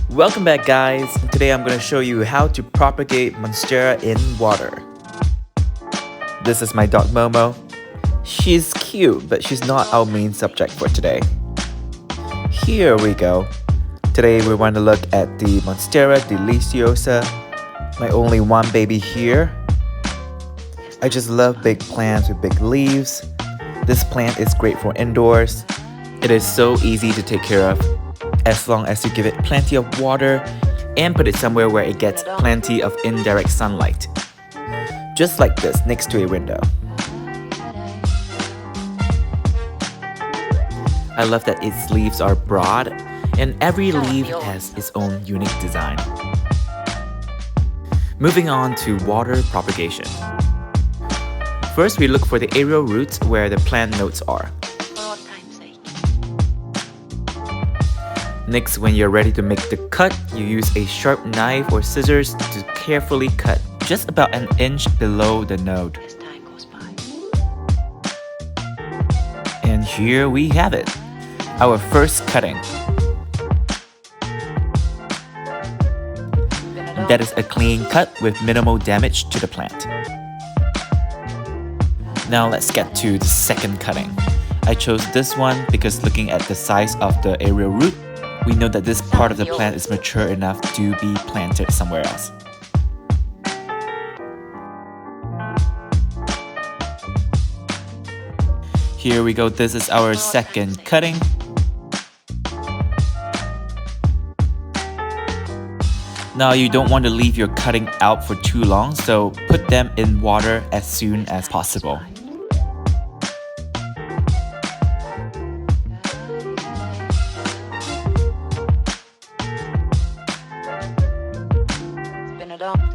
Welcome back, guys. Today I'm going to show you how to propagate Monstera in water. This is my dog Momo. She's cute, but she's not our main subject for today. Here we go. Today we want to look at the Monstera deliciosa, my only one baby here. I just love big plants with big leaves. This plant is great for indoors. It is so easy to take care of, as long as you give it plenty of water and put it somewhere where it gets plenty of indirect sunlight. Just like this, next to a window. I love that its leaves are broad, and every leaf has its own unique design. Moving on to water propagation. First, we look for the aerial roots where the plant nodes are. Next, when you're ready to make the cut, you use a sharp knife or scissors to carefully cut just about an inch below the node. And here we have it, our first cutting. That is a clean cut with minimal damage to the plant. Now let's get to the second cutting. I chose this one because looking at the size of the aerial root, we know that this part of the plant is mature enough to be planted somewhere else. Here we go, this is our second cutting. Now you don't want to leave your cutting out for too long, so put them in water as soon as possible.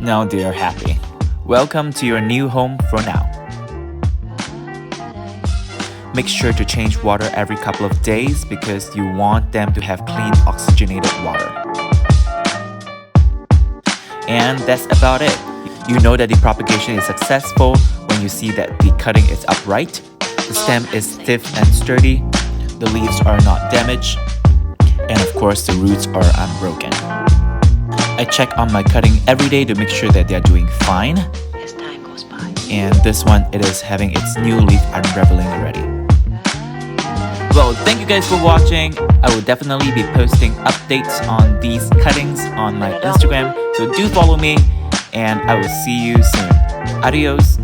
Now they are happy. Welcome to your new home for now. Make sure to change water every couple of days because you want them to have clean oxygenated water. And that's about it. You know that the propagation is successful when you see that the cutting is upright, the stem is stiff and sturdy, the leaves are not damaged, and of course the roots are unbroken. I check on my cutting every day to make sure that they are doing fine. As time goes by. And this one, it is having its new leaf unraveling already. Well, thank you guys for watching. I will definitely be posting updates on these cuttings on my Instagram, so do follow me, and I will see you soon. Adios.